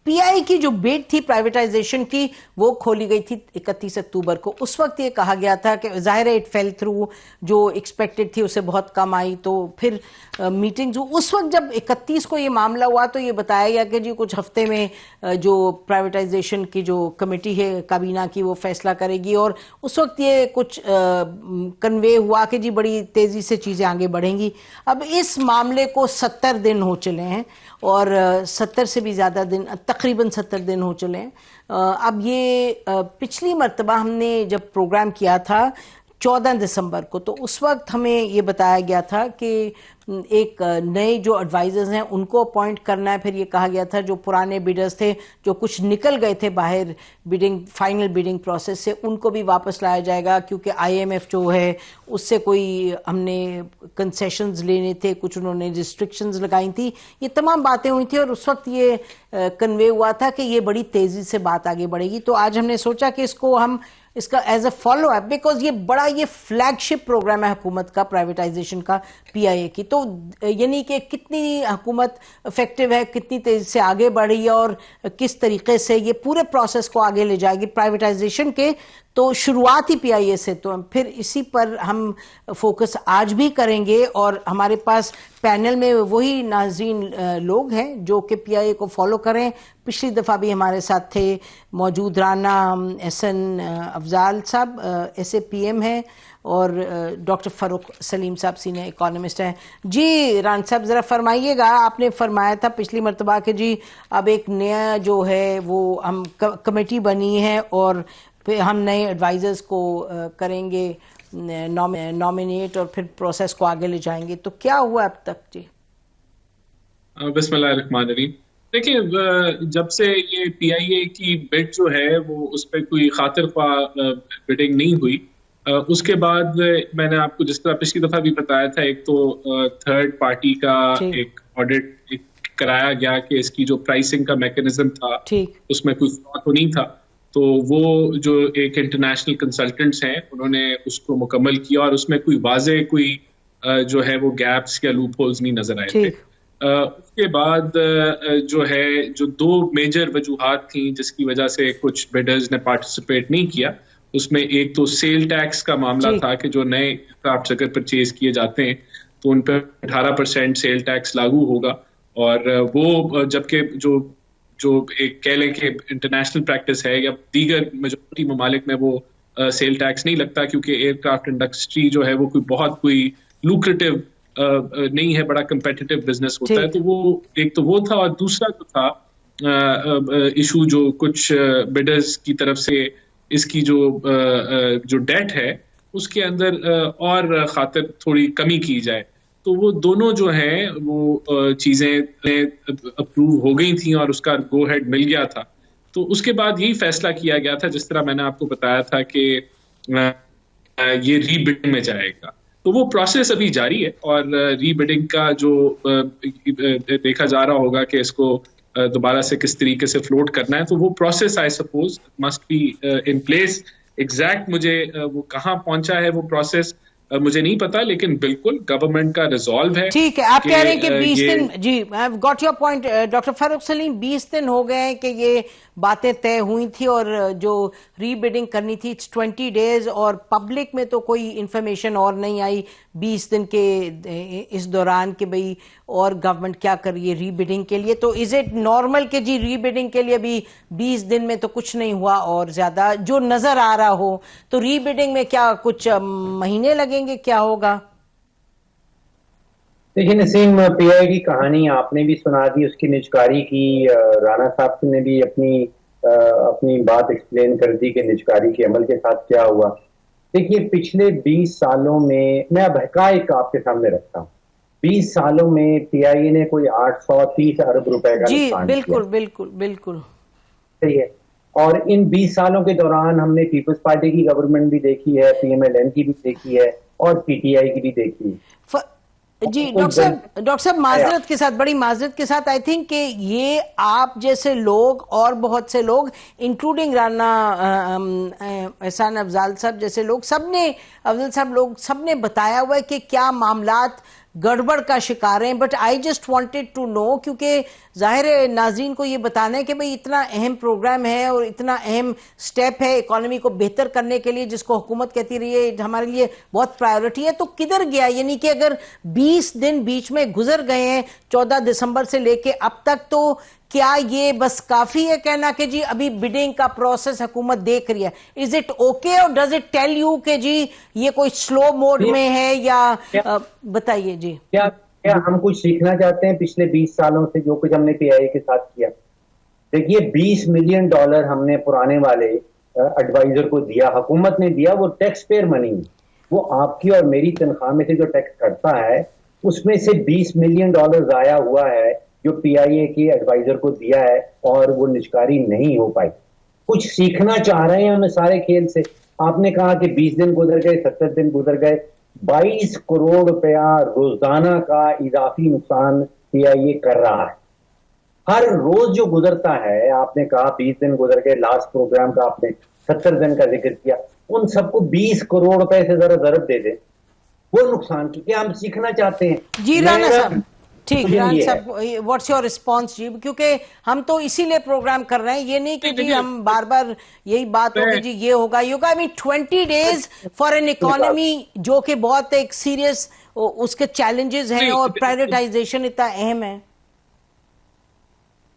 پی آئی کی جو بیٹ تھی پرائیویٹائزیشن کی وہ کھولی گئی تھی 31 اکتوبر کو. اس وقت یہ کہا گیا تھا کہ ظاہر ہے اٹ فیل تھرو, جو ایکسپیکٹڈ تھی اسے بہت کم آئی, تو پھر میٹنگز اس وقت جب 31 کو یہ معاملہ ہوا تو یہ بتایا گیا کہ جی کچھ ہفتے میں جو پرائیویٹائزیشن کی جو کمیٹی ہے کابینہ کی وہ فیصلہ کرے گی, اور اس وقت یہ کچھ کنوے ہوا کہ جی بڑی تیزی سے چیزیں آگے بڑھیں گی. اب اس معاملے کو 70 دن ہو چلے ہیں, اور 70 سے بھی زیادہ دن, تقریباً 70 دن ہو چلے ہیں. اب یہ پچھلی مرتبہ ہم نے جب پروگرام کیا تھا 14 دسمبر کو, تو اس وقت ہمیں یہ بتایا گیا تھا کہ ایک نئے جو ایڈوائزرز ہیں ان کو اپوائنٹ کرنا ہے. پھر یہ کہا گیا تھا جو پرانے بیڈرز تھے جو کچھ نکل گئے تھے باہر بیڈنگ, فائنل بیڈنگ پروسیس سے, ان کو بھی واپس لایا جائے گا, کیونکہ آئی ایم ایف جو ہے اس سے کوئی ہم نے کنسیشنز لینے تھے, کچھ انہوں نے ریسٹرکشنز لگائی تھی. یہ تمام باتیں ہوئی تھیں, اور اس وقت یہ کنوے ہوا تھا کہ یہ بڑی تیزی سے بات آگے بڑھے گی. تو آج ہم نے سوچا کہ اس کا as a follow up, because یہ فلیگ شپ پروگرام ہے حکومت کا پرائیویٹائزیشن کا پی آئی اے کی, تو یعنی کہ کتنی حکومت افیکٹو ہے, کتنی تیزی سے آگے بڑھ رہی ہے, اور کس طریقے سے یہ پورے پروسیس کو آگے لے جائے گی پرائیویٹائزیشن کے. تو شروعات ہی پی آئی اے سے, تو پھر اسی پر ہم فوکس آج بھی کریں گے. اور ہمارے پاس پینل میں وہی ناظرین لوگ ہیں جو کہ پی آئی اے کو فالو کریں. پچھلی دفعہ بھی ہمارے ساتھ تھے موجود رانا احسن افضال صاحب, ایس اے پی ایم ہیں, اور ڈاکٹر فاروق سلیم صاحب سینئر اکانومسٹ ہیں. جی ران صاحب ذرا فرمائیے گا, آپ نے فرمایا تھا پچھلی مرتبہ کہ جی اب ایک نیا جو ہے وہ ہم کمیٹی بنی ہے, اور پھر ہم نئے ایڈوائزرز کو کریں گے نامینیٹ, اور پھر پروسیس کو آگے لے جائیں گے. تو کیا ہوا اب تک؟ جی بسم اللہ الرحمن الرحیم. دیکھیں, جب سے یہ پی آئی اے کی بڈ جو ہے وہ اس پہ کوئی خاطر خواہ بڈنگ نہیں ہوئی, اس کے بعد میں نے آپ کو جس طرح پچھلی دفعہ بھی بتایا تھا, ایک تو تھرڈ پارٹی کا ایک آڈٹ کرایا گیا کہ اس کی جو پرائسنگ کا میکینزم تھا اس میں کوئی فلاٹ تو نہیں تھا. تو وہ جو ایک انٹرنیشنل کنسلٹنٹس ہیں انہوں نے اس کو مکمل کیا, اور اس میں کوئی واضح کوئی جو ہے وہ گیپس یا لوپ ہولز نہیں نظر آئے تھے. اس کے بعد جو ہے جو 2 میجر وجوہات تھیں جس کی وجہ سے کچھ بیڈرز نے پارٹیسپیٹ نہیں کیا, اس میں ایک تو سیل ٹیکس کا معاملہ تھا کہ جو نئے کرافٹ اگر پرچیز کیے جاتے ہیں تو ان پہ 18% سیل ٹیکس لاگو ہوگا, اور وہ جبکہ جو ایک کہہ لیں کہ انٹرنیشنل پریکٹس ہے یا دیگر میجورٹی ممالک میں وہ سیل ٹیکس نہیں لگتا, کیونکہ ایئر کرافٹ انڈسٹری جو ہے وہ کوئی لوکریٹو نہیں ہے, بڑا کمپیٹیٹو بزنس ہوتا ہے. تو وہ ایک تو وہ تھا, اور دوسرا جو تھا ایشو جو کچھ بڈرز کی طرف سے اس کی جو ڈیٹ ہے اس کے اندر اور خاطر تھوڑی کمی کی جائے. تو وہ دونوں جو ہیں وہ چیزیں اپروو ہو گئی تھیں اور اس کا گو ہیڈ مل گیا تھا. تو اس کے بعد یہی فیصلہ کیا گیا تھا جس طرح میں نے آپ کو بتایا تھا کہ یہ ری بڈنگ میں جائے گا. تو وہ پروسیس ابھی جاری ہے, اور ری بڈنگ کا جو دیکھا جا رہا ہوگا کہ اس کو دوبارہ سے کس طریقے سے فلوٹ کرنا ہے. تو وہ process I suppose must be in place. Exact مجھے وہ کہاں پہنچا ہے وہ پروسیس مجھے نہیں پتا, لیکن بالکل گورنمنٹ کا ریزالو ہے. ٹھیک ہے, آپ کہہ رہے ہیں کہ 20 دن, جی I've got your point doctor Farooq Saleem, 20 دن ہو گئے ہیں کہ یہ باتیں طے ہوئی تھی, اور جو ری بڈنگ کرنی تھی 20 days, اور پبلک میں تو کوئی انفارمیشن اور نہیں آئی 20 دن کے اس دوران کہ بھئی اور گورنمنٹ کیا کر رہی ہے ری بڈنگ کے لیے. تو از اٹ نارمل کہ جی ری بڈنگ کے لیے بھی 20 دن میں تو کچھ نہیں ہوا اور زیادہ جو نظر آ رہا ہو, تو ری بڈنگ میں کیا کچھ مہینے لگیں گے, کیا ہوگا؟ دیکھیں نسیم, پی آئی کی کہانی آپ نے بھی سنا دی, اس کی نجکاری کی, رانا صاحب نے بھی اپنی بات ایکسپلین کر دی کہ نجکاری کے عمل کے ساتھ کیا ہوا. دیکھیے پچھلے 20 سالوں میں میں اب حقائق آپ کے سامنے رکھتا ہوں. 20 سالوں میں پی آئی اے نے کوئی 830 ارب روپے کا نقصان کیا. بالکل بالکل بالکل صحیح ہے. اور ان 20 سالوں کے دوران ہم نے پیپلز پارٹی کی گورنمنٹ بھی دیکھی ہے, پی ایم ایل این کی بھی دیکھی ہے, اور پی ٹی آئی کی بھی دیکھی ہے. جی ڈاکٹر صاحب معذرت کے ساتھ, بڑی معذرت کے ساتھ, آئی تھنک کہ یہ آپ جیسے لوگ اور بہت سے لوگ انکلوڈنگ رانا احسان افضال صاحب جیسے لوگ سب نے بتایا ہوا ہے کہ کیا معاملات गड़बड़ का शिकार हैं. But I just wanted to know, क्योंकि जाहिर है नाज़रीन को ये बताना है कि भाई इतना अहम प्रोग्राम है और इतना अहम स्टेप है इकोनॉमी को बेहतर करने के लिए, जिसको हुकूमत कहती रही है हमारे लिए बहुत प्रायोरिटी है, तो किधर गया? यानी कि अगर 20 दिन बीच में गुजर गए हैं 14 दिसंबर से लेके अब तक, तो क्या ये बस काफी है कहना कि जी अभी बिडिंग का प्रोसेस हुकूमत देख रही है? इज इट ओके और डज इट टेल यू कि जी ये कोई स्लो मोड में है, या बताइए जी. क्या हम कुछ सीखना चाहते हैं पिछले 20 सालों से जो कुछ हमने पीआईए के साथ किया? देखिए, $20 मिलियन हमने पुराने वाले एडवाइजर को दिया, हुकूमत ने दिया, वो टैक्स पेयर मनी, वो आपकी और मेरी तनख्वाह में से जो टैक्स कटता है उसमें से $20 मिलियन आया हुआ है जो पीआईए के एडवाइजर को दिया है, और वो निष्कारी नहीं हो पाई. कुछ सीखना चाह रहे हैं हमें सारे खेल से. आपने कहा कि 20 दिन गुजर गए, 70 दिन गुजर गए, 22 करोड़ रुपया रोजाना का इजाफी नुकसान पीआईए कर रहा है. हर रोज जो गुजरता है, आपने कहा 20 दिन गुजर गए, लास्ट प्रोग्राम का आपने 70 दिन का जिक्र किया, उन सबको 20 करोड़ रुपए से जरा जरूरत दे दें वो नुकसान की. क्या हम सीखना चाहते हैं? जी राना साहब, ठीक, राना साहब व्हाट्स योर रिस्पांस जी? क्योंकि हम तो इसीलिए प्रोग्राम कर रहे हैं, ये नहीं कि जी हम बार बार यही बात होगी जी ये होगा ये होगा. I mean 20 days for an economy जो कि बहुत एक सीरियस उसके चैलेंजेस हैं और प्रायोरिटाइजेशन इतना अहम है.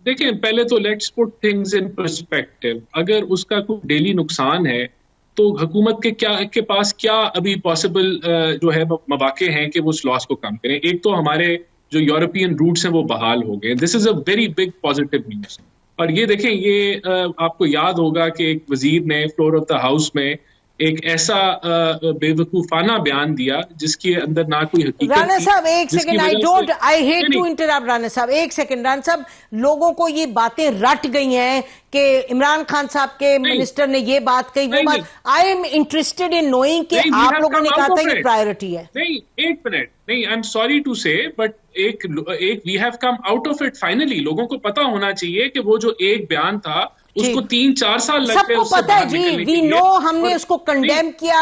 देखिए, पहले तो let's put things in perspective. अगर उसका कोई डेली नुकसान है तो हुकूमत के पास क्या अभी पॉसिबल जो है मौके हैं कि वो उस लॉस को कम करें. एक तो हमारे जो यूरोपियन रूट्स हैं वो बहाल हो गए. This is a very big positive news. और ये देखें, ये आपको याद होगा कि एक वजीर ने फ्लोर ऑफ द हाउस में एक ऐसा बेवकूफाना बयान दिया जिसके अंदर ना कोई हकीकत. राना साहब एक second, I hate to interrupt. Rana साहब एक सेकंड. राना साहब, लोगों को ये बातें रट गई हैं कि इमरान खान साहब के मिनिस्टर ने ये बात कही, वो बात. I am interested in knowing कि आप लोगों ने कहा था ये प्रायोरिटी है. नहीं, एक मिनट, नहीं, I am sorry to say, but एक we have come out of it finally. लोगों को पता होना चाहिए कि वो जो एक बयान था उसको 3-4 साल लग गए. सबको पता है जी, वी नो, हमने उसको कंडेम किया,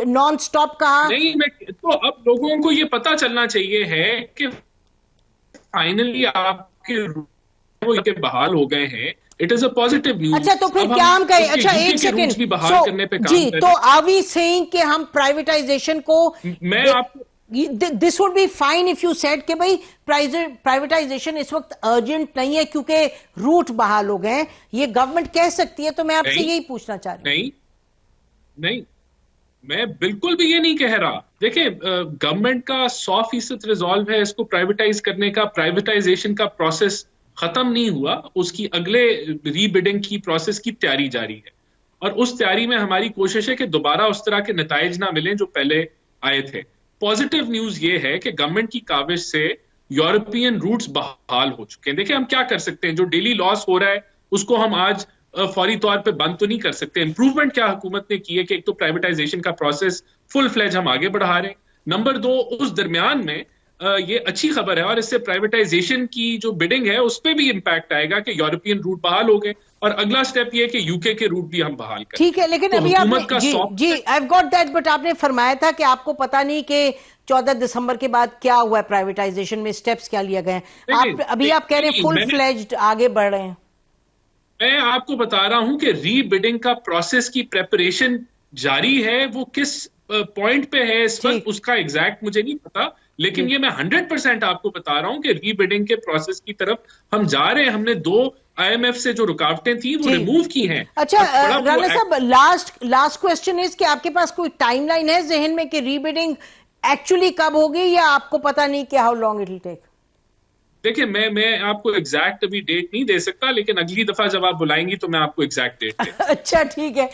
नॉन स्टॉप कहा. नहीं, तो अब लोगों को ये पता चलना चाहिए है कि फाइनली आपके वो के बहाल हो गए हैं. It is a positive news. अच्छा, तो फिर क्या हम कहें? अच्छा एक सेकंड भी बहाल करने पे काम जी, तो आर वी सेइंग कि हम प्राइवेटाइजेशन को, मैं आपको this would be fine if you said कि भाई प्राइवेटाइजेशन इस वक्त अर्जेंट नहीं है क्योंकि रूट बहाल हो गए, ये गवर्नमेंट कह सकती है. तो मैं आपसे यही पूछना चाह रही हूं. नहीं, मैं बिल्कुल भी ये नहीं कह रहा. देखिए, गवर्नमेंट का 100% रिजॉल्व है इसको प्राइवेटाइज करने का. प्राइवेटाइजेशन का प्रोसेस खत्म नहीं हुआ, उसकी अगले रीबिडिंग की प्रोसेस की तैयारी जारी है, और उस तैयारी में हमारी कोशिश है कि दोबारा उस तरह के नताइज ना मिलें जो पहले आए थे. पॉजिटिव न्यूज ये है कि गवर्नमेंट की काविश से यूरोपियन रूट्स बहाल हो चुके हैं. देखिए, हम क्या कर सकते हैं? जो डेली लॉस हो रहा है उसको हम आज फौरी तौर पे बंद तो नहीं कर सकते. इंप्रूवमेंट क्या हुकूमत ने की है कि एक तो प्राइवेटाइजेशन का प्रोसेस फुल फ्लेज हम आगे बढ़ा रहे हैं. नंबर 2, उस दरमियान में ये अच्छी खबर है, और इससे प्राइवेटाइजेशन की जो बिडिंग है उस पर भी इम्पैक्ट आएगा कि यूरोपियन रूट बहाल हो गए, और अगला स्टेप ये कि यूके के रूट भी हम बहाल करें. ठीक है, लेकिन तो अभी आपने जी I have got that, but आपने फरमाया था कि आपको पता नहीं कि 14 दिसंबर के बाद क्या हुआ है प्राइवेटाइजेशन में, स्टेप्स क्या लिए गए हैं. अभी आप कह रहे हैं फुल फ्लेज्ड आगे बढ़ रहे हैं. मैं आपको बता रहा हूं कि रीबिडिंग का प्रोसेस की प्रेपरेशन जारी है. वो किस पॉइंट पे है इस वक्त उसका एग्जैक्ट मुझे नहीं पता, लेकिन ये मैं 100% आपको बता रहा हूं कि रीबिडिंग के प्रोसेस की तरफ हम जा रहे हैं. हमने 2 IMF से जो रुकावटें थी वो रिमूव की हैं. अच्छा राना साहब, लास्ट क्वेश्चन इज कि आपके पास कोई टाइमलाइन है जहन में कि रीबिडिंग एक्चुअली कब होगी, या आपको पता नहीं कि how long it will take? देखिए, मैं आपको एग्जैक्ट अभी डेट नहीं दे सकता, लेकिन अगली दफा जब आप बुलाएंगी तो मैं आपको एग्जैक्ट डेट अच्छा ठीक है.